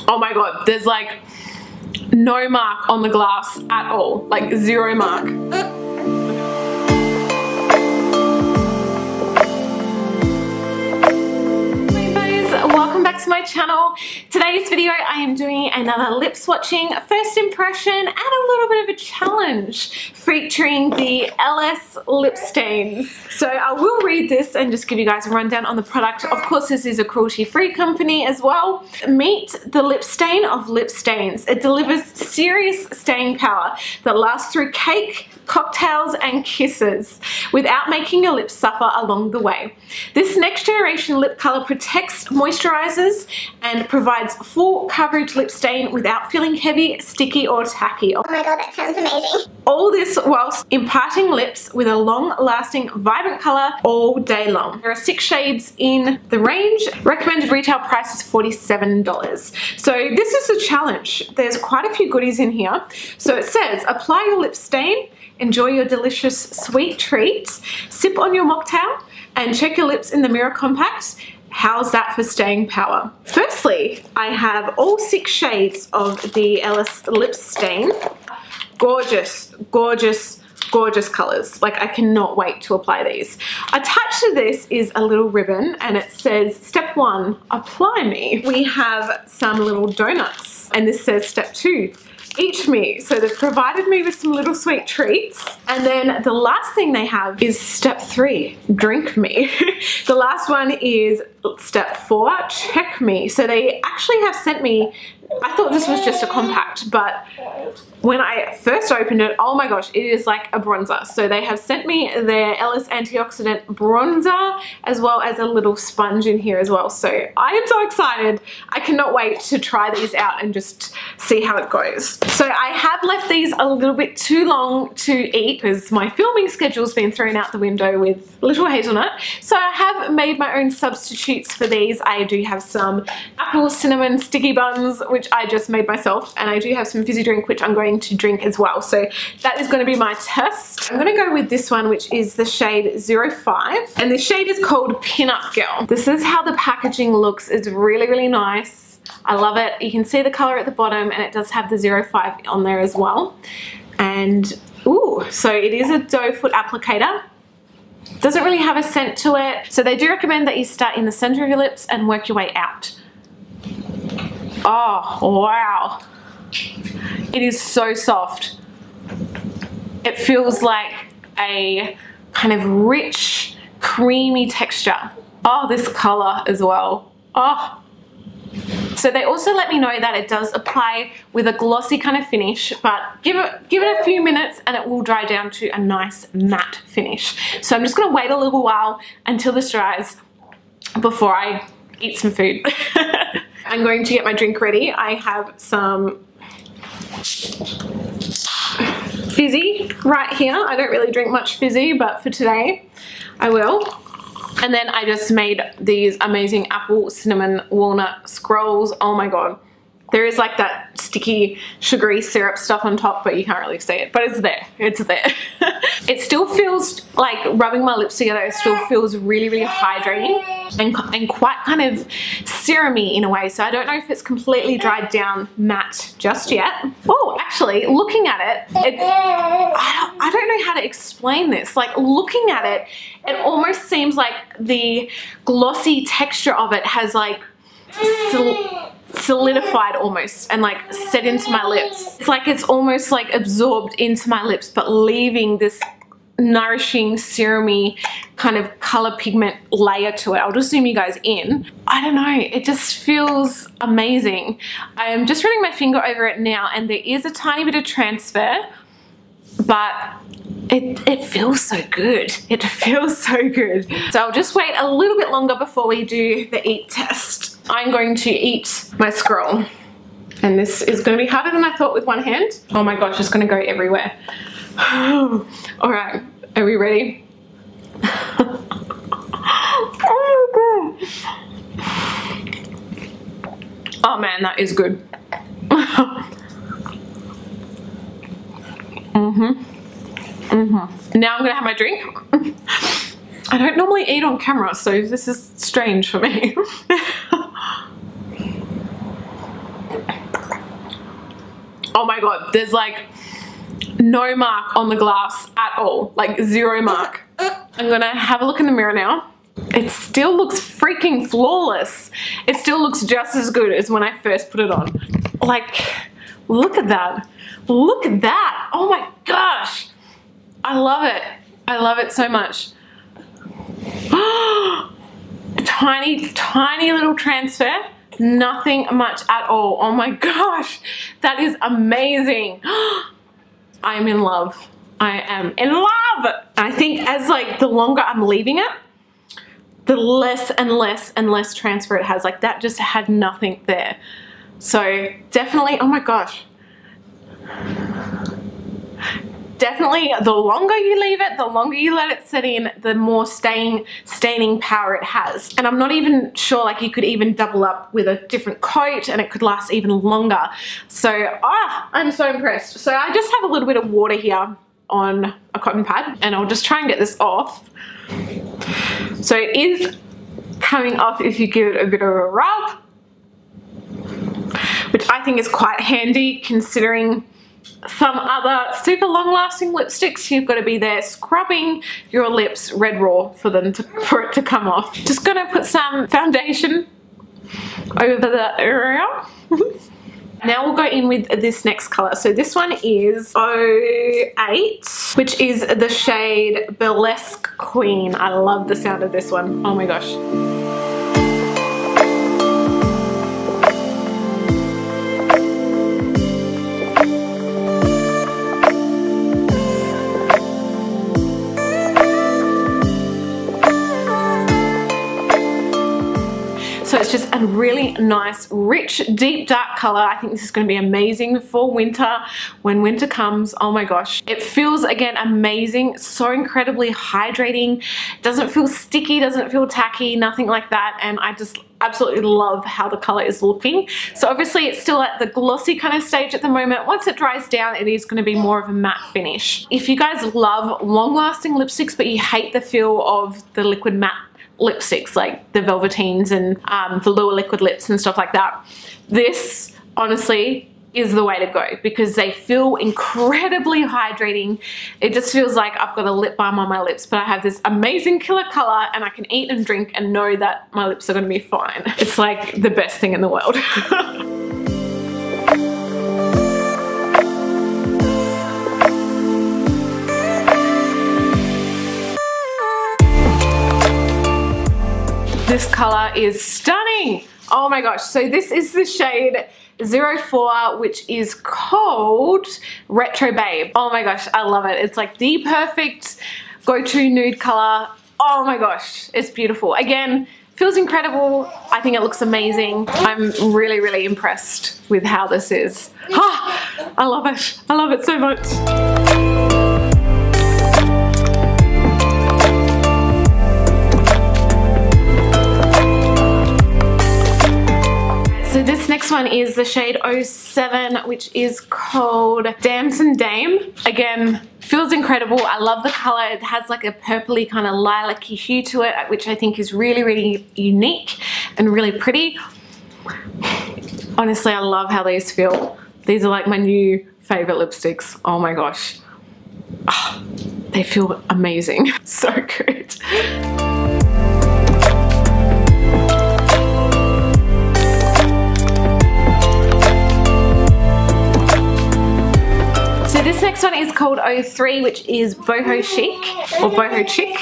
Oh my god, there's like no mark on the glass at all, like 0 mark. Welcome back to my channel. Today's video I am doing another lip swatching first impression and a little bit of a challenge featuring the LS Lipstains. So I will read this and just give you guys a rundown on the product. Of course, this is a cruelty-free company as well. Meet the Lipstain of Lipstains. It delivers serious staying power that lasts through cake, cocktails and kisses without making your lips suffer along the way. This next generation lip color protects, moisturizes and provides full coverage lip stain without feeling heavy, sticky or tacky. Oh my god, that sounds amazing. All this whilst imparting lips with a long-lasting, vibrant color all day long. There are 6 shades in the range. Recommended retail price is $47. So this is a challenge. There's quite a few goodies in here. So it says, apply your lip stain, enjoy your delicious sweet treats, sip on your mocktail, and check your lips in the mirror compact. How's that for staying power? Firstly, I have all 6 shades of the LS Lipstain. Gorgeous, gorgeous, gorgeous colors. Like, I cannot wait to apply these. Attached to this is a little ribbon and it says, step 1, apply me. We have some little donuts and this says step 2, eat me. So they've provided me with some little sweet treats. And then the last thing they have is step 3, drink me. The last one is step 4, check me. So they actually have sent me, I thought this was just a compact, but when I first opened it, oh my gosh, it is like a bronzer. So they have sent me their LS antioxidant bronzer as well as a little sponge in here as well. So I am so excited. I cannot wait to try these out and just see how it goes. So I have left these a little bit too long to eat because my filming schedule's been thrown out the window with little hazelnut. So I have made my own substitutes for these. I do have some apple cinnamon sticky buns, which I just made myself, and I do have some fizzy drink, which I'm going to drink as well. So that is going to be my test. I'm going to go with this one, which is the shade 05, and this shade is called Pin Up Girl. This is how the packaging looks. It's really, really nice. I love it. You can see the color at the bottom, and it does have the 05 on there as well. And ooh, so it is a doe foot applicator. Doesn't really have a scent to it. So they do recommend that you start in the center of your lips and work your way out. Oh, wow. It is so soft. It feels like a kind of rich, creamy texture. Oh, this color as well. Oh. So they also let me know that it does apply with a glossy kind of finish, but give it a few minutes and it will dry down to a nice matte finish. So I'm just gonna wait a little while until this dries before I eat some food. I'm going to get my drink ready. I have some fizzy right here. I don't really drink much fizzy, but for today I will. And then I just made these amazing apple cinnamon walnut scrolls. Oh my god. There is like that sticky sugary syrup stuff on top, but you can't really see it, but it's there. It's there. It still feels like rubbing my lips together. It still feels really, really hydrating and quite kind of serum-y in a way. So I don't know if it's completely dried down matte just yet. Oh, actually, looking at it, I don't know how to explain this. Like, looking at it, it almost seems like the glossy texture of it has like solidified almost and like set into my lips. It's like it's almost like absorbed into my lips, but leaving this nourishing serum-y kind of color pigment layer to it. I'll just zoom you guys in. I don't know, it just feels amazing. I am just running my finger over it now and there is a tiny bit of transfer, but it feels so good. It feels so good. So I'll just wait a little bit longer before we do the eat test. I'm going to eat my scroll. And this is going to be harder than I thought with one hand. Oh my gosh, it's going to go everywhere. All right, are we ready? Oh my god. Oh man, that is good. Now I'm gonna have my drink. I don't normally eat on camera, so this is strange for me. Oh my god, there's like no mark on the glass at all, like zero mark. I'm gonna have a look in the mirror now. It still looks freaking flawless. It still looks just as good as when I first put it on. Like, look at that. Look at that. Oh my gosh. I love it. I love it so much. Tiny, tiny little transfer. Nothing much at all. Oh my gosh. That is amazing. I am in love. I am in love. I think as like the longer I'm leaving it, the less and less and less transfer it has. Like that just had nothing there. So definitely, oh my gosh. Definitely the longer you leave it, the longer you let it sit in, the more staining power it has. And I'm not even sure, like you could even double up with a different coat and it could last even longer. So I'm so impressed. So I just have a little bit of water here on a cotton pad and I'll just try and get this off. So it is coming off if you give it a bit of a rub, which I think is quite handy considering some other super long-lasting lipsticks, you've got to be there scrubbing your lips red raw for it to come off. Just gonna put some foundation over that area. Now we'll go in with this next color. So this one is 08, which is the shade Burlesque Queen. I love the sound of this one. Oh my gosh. So it's just a really nice, rich, deep, dark color. I think this is going to be amazing for winter. When winter comes, oh my gosh. It feels, again, amazing. So incredibly hydrating. Doesn't feel sticky, doesn't feel tacky, nothing like that. And I just absolutely love how the color is looking. So obviously it's still at the glossy kind of stage at the moment. Once it dries down, it is going to be more of a matte finish. If you guys love long-lasting lipsticks, but you hate the feel of the liquid matte lipsticks like the Velveteens and the Lure liquid lips and stuff like that, this honestly is the way to go because they feel incredibly hydrating. It just feels like I've got a lip balm on my lips, but I have this amazing killer color and I can eat and drink and know that my lips are going to be fine. It's like the best thing in the world. This color is stunning. Oh my gosh. So this is the shade 04, which is called Retro Babe. Oh my gosh, I love it. It's like the perfect go-to nude color. Oh my gosh, it's beautiful. Again, feels incredible. I think it looks amazing. I'm really, really impressed with how this is. I love it. I love it so much. So this next one is the shade 07, which is called Damson Dame. Again, feels incredible. I love the color. It has like a purpley kind of lilac-y hue to it, which I think is really, really unique and really pretty. Honestly, I love how these feel. These are like my new favorite lipsticks. Oh my gosh. They feel amazing. So good. This next one is called 03, which is Boho Chic or Boho Chic.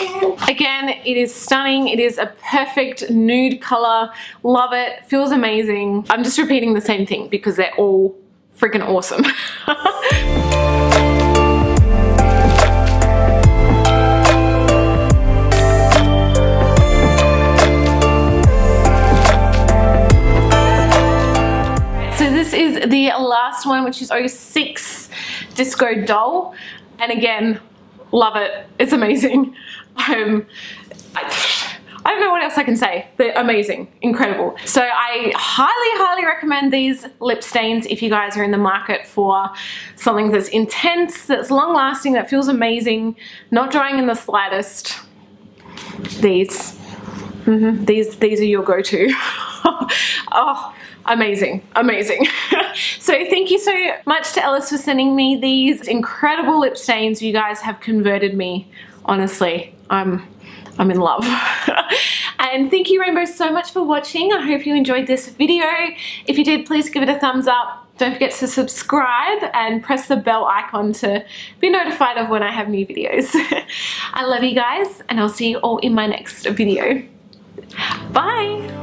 Again, it is stunning. It is a perfect nude color. Love it. Feels amazing. I'm just repeating the same thing because they're all freaking awesome. So this is the last one, which is 06. Disco Doll, and again, love it. It's amazing. I don't know what else I can say. They're amazing, incredible. So I highly recommend these lip stains if you guys are in the market for something that's intense, that's long lasting, that feels amazing, not drying in the slightest. These are your go-to. Oh, amazing, amazing. So thank you so much to Ellis for sending me these incredible lip stains. You guys have converted me, honestly. I'm in love. And thank you, Rainbow, so much for watching. I hope you enjoyed this video. If you did, please give it a thumbs up. Don't forget to subscribe and press the bell icon to be notified of when I have new videos. I love you guys, and I'll see you all in my next video. Bye.